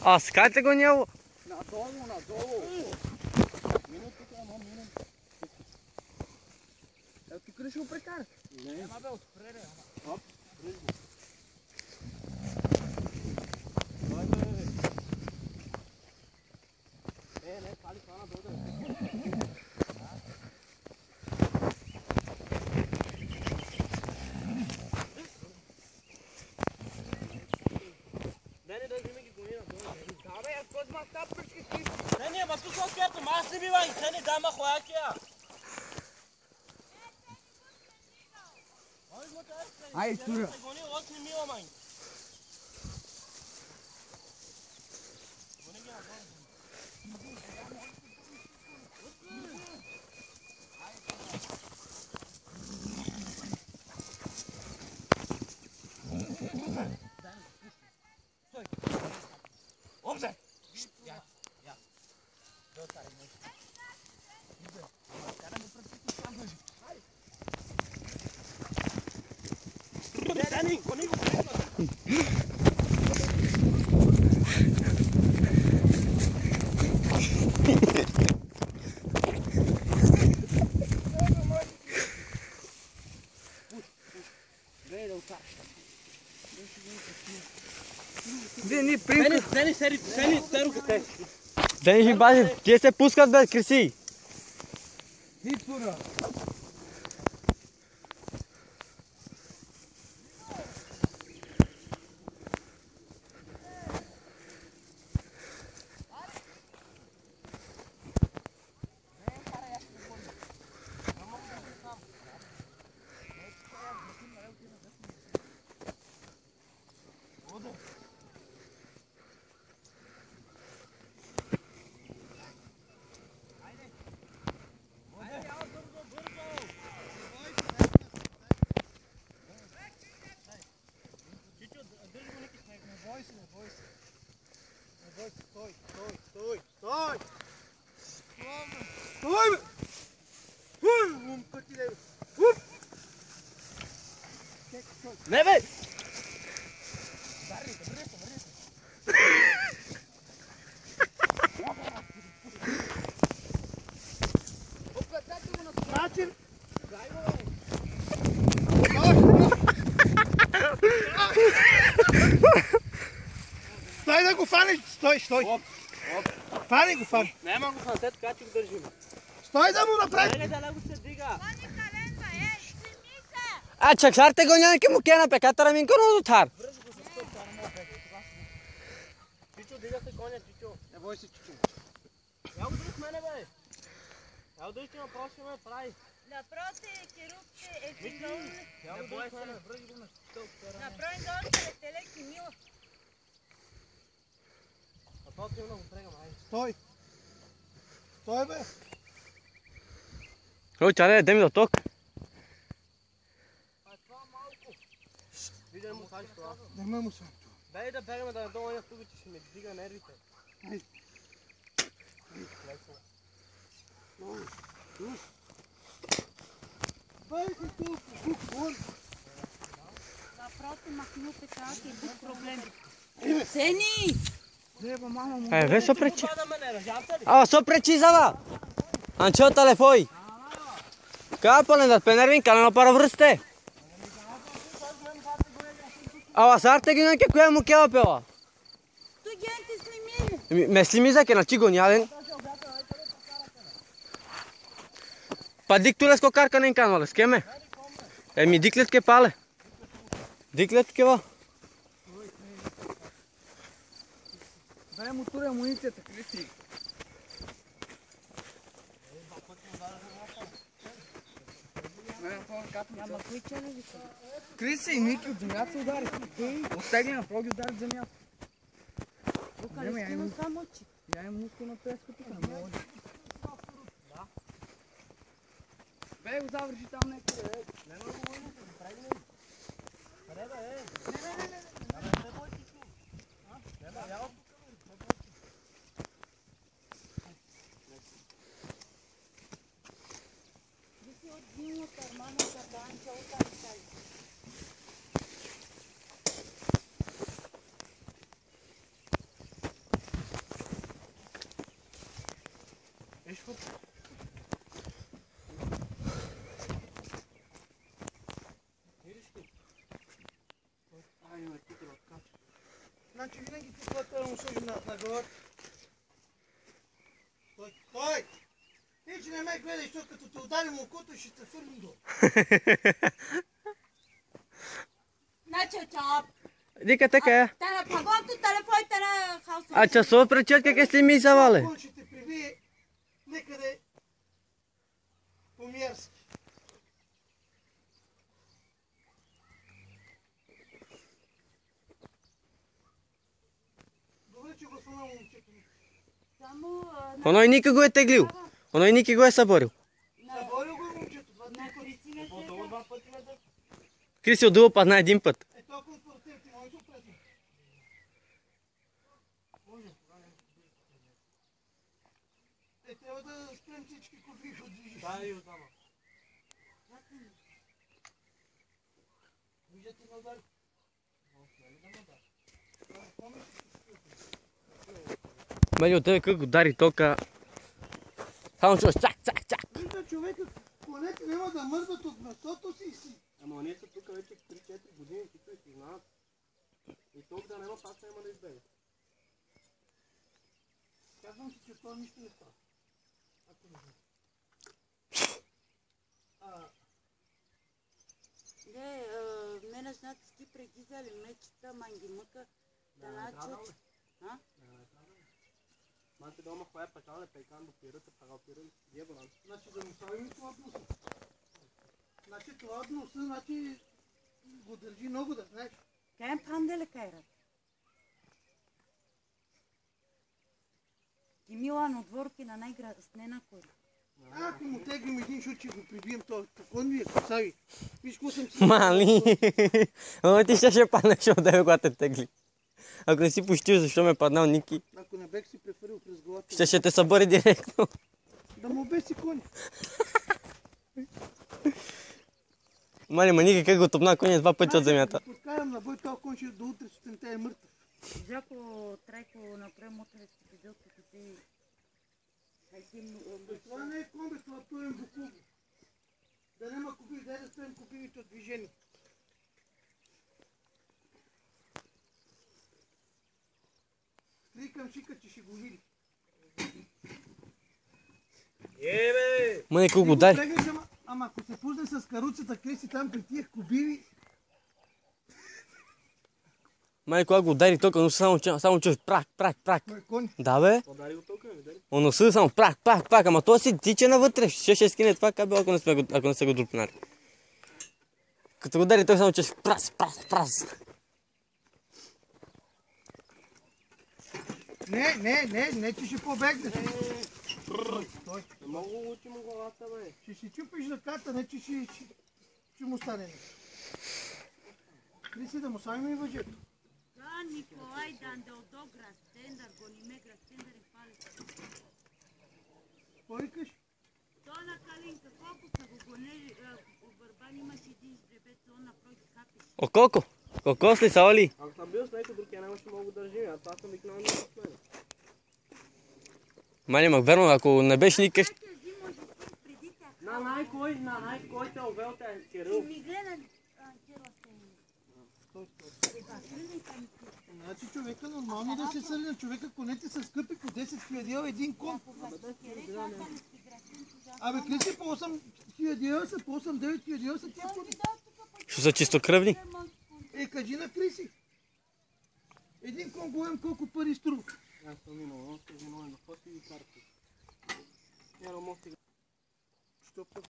А, скайте го него. Надолу, надолу. Минут тук, ама минут. Ето тук ли ще го прекараш? Не. Ема бе, отпре бе. Оп, пръж го. Дай бе. Не, пали това надолу да бе. Не, ма тук откъдето аз не бива и те не дама хоякия. Ай, тура. Обзе! Дени, примка. Дени, сери руката. Дени, жибази, тие се пускат бе, Криси. Дитвора. Не бе! Стой да го фанеш! Стой! Фани го, фани! Нема го фан, така че го държим. Стой да му направи! Не, да го се дига. Фани календа, сними се! А, чаксарте го няма ке му кена пе, катара минко на дотар. Връж го за стоп, това не мога да това си. Чичо, дига се коня, Чичо. Не бой се, Чичо. Я го друг мене, бе. Я го друг, че направо ще ме прави. Напротив, керупче, ефиндолне. Я го друг мене, връж го на стоп. Направи долче, телеки мила. А това ти много прегам, айде. Стой! Стой, бе! Ой, чаре, дай ми до ток. А това малко. Видя да му кажеш това. Не ме му съм това. Дай да бегаме да надолу една тук, че ще ме дига нервите. Айде. Бай си тук, вон. Напротив, махнете как е друг проблем. Сени! Деба, мама му. Ве со пречи. А, со пречи зава. Анчо телефой. Капален да пенервин калено пара връсте. Ава сарте ги неке која му кева пева. Tu gente slimine. Ме слимиза ке на чиго няден. Па диктулес ко карка нен каналес, кеме. Еми диклет ке пале. Диклет ке ва. Дай му туре амуницията, Криси. Ама кой че не вика? Криси, Ники от земята се удари. Оттегли направо ги удари в земята. Тук не стина само очи. Я им мускул на песка тук, не мога да. Бе го завърши там някъде, бе. Не мога да го направи, не. Къде бе, Не бой ти чу. Не бе, я тук, бе. Диси от динно кармана за банча от Аркай. Значи винаги ти, когато трябва да му сложи на главата. Стой! Ти, че не ме гледай, защото като те ударим окото, ще те фърлим долу. Значи, чап. Дика така. Тана пагонто телефон, тана хаусо. А часова пречетка ке си ми завале. Кон ще те прибие некъде по-мярски. Добре, че го слона момчето. Само Оно и Ники го е теглил. Оно и Ники го е съборил. Съборил го момчето. на Кристина се. Криси отдува падна един път. Е, толкова според теб, ти можеш да опрети. Може. Е, трябва да спрем всички кофи от движи. Да, и оттама. Виждате на удар. Мали от тебе как удари тока. Само чуваш чак, чак, чак. Вижда човека, конете няма да мърдат от местото си и си. Ама ние са тук вече 3-4 години, тук и си знаят. И тук да няма, пак няма да избега. Казвам ти, че това нищо не става. Ако не знам. Не, мене знаят ски прегизали мечета, манги мъка. Да начут. Мante дома хоя пачале пекан до пирата, пагал пират, деборан. Значи да му слагаме това от носа. Значи това от носа, значи го държи много, да знаеш. Каем панделе кайрат. И Милан от дворки на най-граснена кой. Ако му теглим един шут, че го прибием, то кон ви е косави. Виж какво съм си... Мали. Ама ти ще паднеш от тебе, когато те тегли. Ако не си пущил, защо ме паднал Ники? Ако не бех си преферил през главата. Ще те събори директно. Да му обеси коня. Мали, ма Ники как го топна коня 2 пъти от земята. Подкарам на бой, този кон ще до утре сутринта е мъртъв. Жако трайко направим утре си видео, като ти... Това не е кон, бе, това пълен букуго. Да няма купиви, дай да спрем купивите от движение. Викам шика, че ще го види. Ма не колко удари. Прегнеш, ама ако се пусне с каруцата, креси там при тия кубиви, Мали, кога го удари тока, но само чуш прак, прак, прак. кой кон. Да бе, Подари го толкова, не дали? оно със само прак, прак, прак, ама то си тича навътре. Ще скине това кабел, ако не се го друпнали. Като го удари, той само чуш прас, прас, прас. Не, че ще побегнеш. Не мога да учи му главата, бе. Ще си чупиш ръката, не че ще му стане нещо. Криси да му слагаме и въжето. Да, Николай Данделдо грастендър, гониме грастендър и палец. Какво викаш? То на Калинка, колко са го гонели, в Върбан имаш един жребец, он напроти хапиш. О, колко? Колко ли са, Оли? Ако съм бил с някой друг, я нямаше мога да държим, а това съм обикновено с мен. Мали, ма верно, ако не беше никак... На най-кой те овел те Кирил. Ми гледа, Кирил Значи човека нормално да се съди на човека, конете са скъпи по 10 000 лева един кон. Абе, Криси, по 8 000 лева са, по 8-9 000 лева са тия кони. Ще са чистокръвни. Е, кажи на Криси. Един кон голям колко пари струва. Аз съм минал, но ще виновен да ходи и карти. Я не мога сега. Що пък